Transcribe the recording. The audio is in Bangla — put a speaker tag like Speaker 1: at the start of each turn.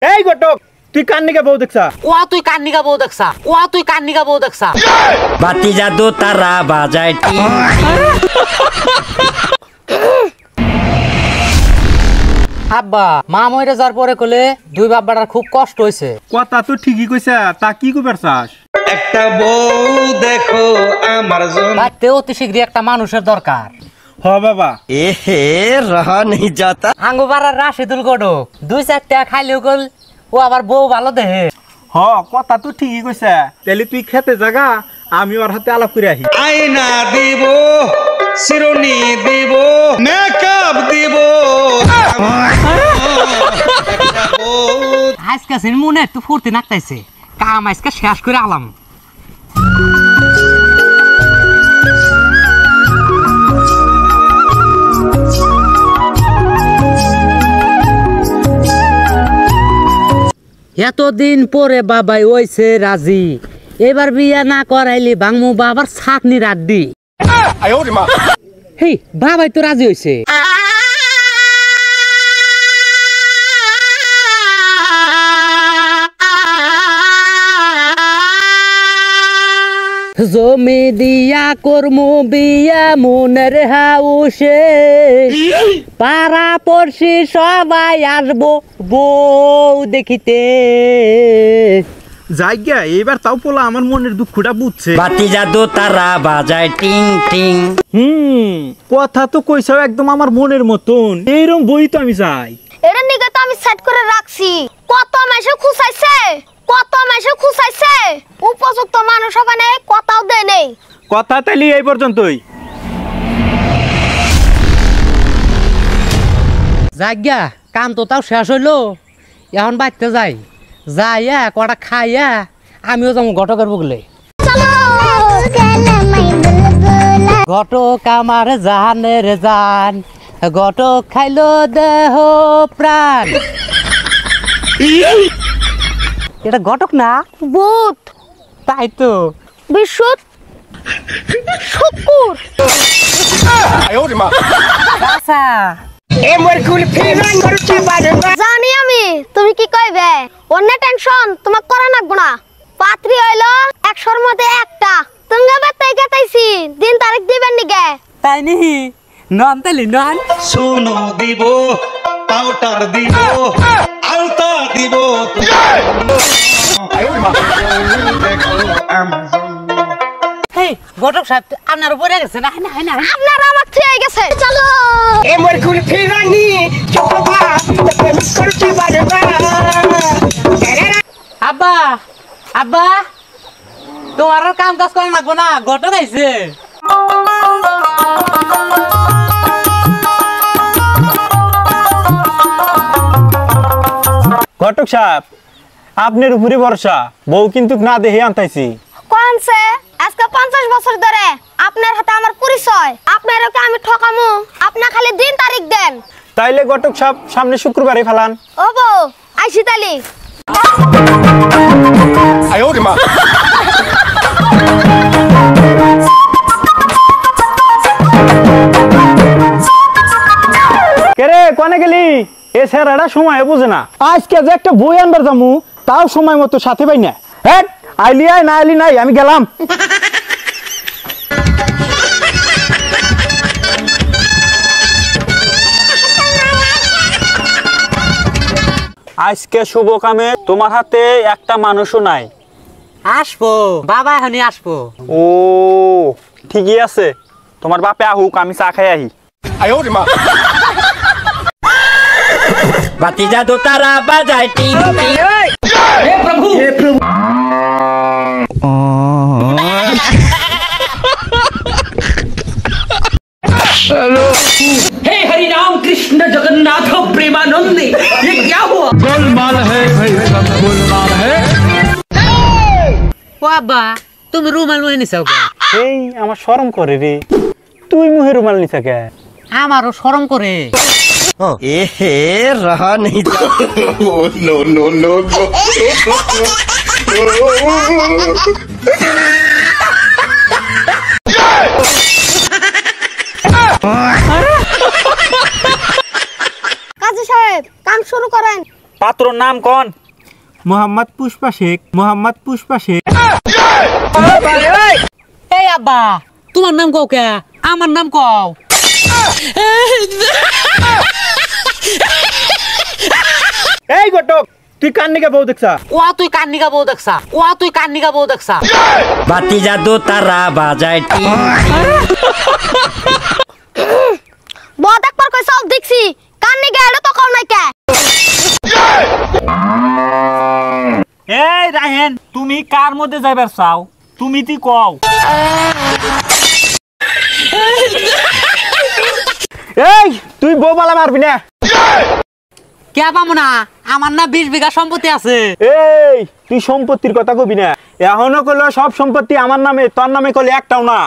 Speaker 1: এই ঘটক তুই কান্নিকা বউ দেখছা
Speaker 2: তুই কান্নিকা বউ দেখছা
Speaker 3: বাতি জাদু তারা বাজায়
Speaker 2: আব্বা মা মরে যাওয়ার পরে কলে দুই বাব্বাটার খুব কষ্ট হয়েছে।
Speaker 1: কথা তো ঠিকই কইছা, তা কি কইবার চাস?
Speaker 4: একটা বউ দেখো আমার জন্য
Speaker 2: বাড়িতে অতি শীঘ্রই একটা মানুষের দরকার।
Speaker 1: হ বাবা
Speaker 3: এহে রহা নেই যাতা
Speaker 2: আঙ্গু পাড়ার রাশিদুল গডক 2-4 টাকা খাইলেও গল ও আবার বউ ভালো দেহে।
Speaker 1: হ কথা তো ঠিকই কইছা, তাহলে তুই খেতে জাগা আমি ওর হাতে আলাপ করে আহি।
Speaker 4: আয়না দিব, শিরোনি দিব, মেকআপ দিব।
Speaker 2: আজকে মনে একটু ফুর্তি নাকতাইছে, কাম আজকে শেষ করে আলাম। এতদিন পরে বাবাই ওইছে রাজি, এবার বিয়া না করাইলি বাংমু বাবার ছাকনি রাড্ডি। হেই বাবাই তো রাজি হইছে। জমি দিয়া কর্মু বিয়া মনের হাউসে, পাড়া পড়শি সবাই আসবো বউ দেখিতে।
Speaker 1: যাইগা এবার তাও পোলা আমার মনের দুঃখটা বুঝছে।
Speaker 3: বাতি জাদু তারা বাজায় টিং টিং।
Speaker 1: কথা তো কইছাও একদম আমার মনের মতন, এইরকম বই তো আমি চাই।
Speaker 5: এটা নিকে তো আমি সেট করে রাখছি। কত মাসে খুসাইছে উপযুক্ত মানুষ ওখানে কথাও দেয় নেই।
Speaker 1: কথা তাইলে এই পর্যন্তই।
Speaker 2: যাজ্ঞা কাম তো তাও শেষ হইলো, এখন বাড়তে যাই, যাইয়া কটা খাইয়া আমিও যাবো ঘটকের বুকলে। ঘটক আমার জানের জান, ঘটক খাইলো দেহ প্রাণ। এটা ঘটক না
Speaker 5: ভূত,
Speaker 2: তাই তো
Speaker 5: বিশুদ্ধ শুকুর।
Speaker 2: আচ্ছা
Speaker 5: জানি আমি তুমি কি কইবে, অন্য টেনশন তোমাক করা লাগবো না। পাত্রী হইলো 100-র মধ্যে একটা। তুমি বেতাই গেতাইছি দিন তারিখ দিবেন নিগে।
Speaker 2: তাই নি নন তাইলি নন।
Speaker 4: সোনো দিব, পাউডার দিব, আলতা দিব।
Speaker 2: হেই ঘটক সাহেব আপনার উপরে গেছে না?
Speaker 5: আপনার আমার থুয়ে গেছে, চলো।
Speaker 2: আব্বা আব্বা তোমার আর কাম কাজ করা লাগবো না, ঘটক আইছে।
Speaker 1: ঘটক সাহেব আপনার উপরে ভরসা, বউ কিন্তু না দেহে আনতাইছি।
Speaker 5: কোনছে আজকে 50 বছর ধরে আপনার হাতে আমার পরিচয়। আপনারকে আমি ঠকামু, আপনি খালি দিন তারিখ দেন।
Speaker 1: তাইলে ঘটক সাহেব সামনে শুক্রবারে ফেলান।
Speaker 5: ও বউ আইছি তালি।
Speaker 1: কেরে কোনে গেলি? এ স্যারটা সময় বুঝে না। আজকে যে একটা বই আনবার যামু তাও সময় মতো সাথে পাই না। হ্যাঁ আইলি আয়, না আইলি নাই, আমি গেলাম। আজকে শুভ কামে তোমার হাতে একটা মানুষও নাই।
Speaker 2: আসবো বাবা, এখনই আসবো।
Speaker 1: ও ঠিকই আছে, তোমার বাপে আহুক, আমি চা খাই আহি।
Speaker 3: বাতি জাদু তারা বাজায় টিং টিং।
Speaker 2: হে প্রভু हे हरि राम कृष्ण जगन्नाथ प्रेमानंद, ये क्या हुआ?
Speaker 4: गोलमाल है भाई, सब गोलमाल है।
Speaker 2: বাবা তুমি রুমাল মুহে নিছাও কে?
Speaker 1: এই আমার শরম করে রে, তুই মুহে রুমাল নিছা কে?
Speaker 2: আমারও শরম করে।
Speaker 3: এহে রহা নেই যাতা
Speaker 5: কাজী সাহেব কাম শুরু করেন।
Speaker 1: পাত্রর নাম কোন? মোহাম্মদ পুষ্পা শেখ। মোহাম্মদ পুষ্পা শেখ।
Speaker 2: এই আব্বা, তোমার নাম কও কে? আমার নাম কও।
Speaker 1: এই ঘটক, তুই কান্নিকা বউ দেখছা?
Speaker 2: ও তুই কান্নিকা বউ দেখছা? ও তুই কান্নিকা বউ দেখছা?
Speaker 3: বাতি জাদু তারা বাজায় টিং
Speaker 5: বহুত একবার কই সব দেখছি, কান্নি গেড়ে তো কম নাই কে?
Speaker 1: এই রাহেন, তুমি কার মধ্যে যাইবার চাও? তুমি কি কও? এই তুই বউ বালা মারবি না?
Speaker 2: কে পাবো না? আমার না 20 বিঘা সম্পত্তি আছে।
Speaker 1: এই তুই সম্পত্তির কথা কবি না। এখনো কইলো সব সম্পত্তি আমার নামে, তোর নামে কইলে একটাও না।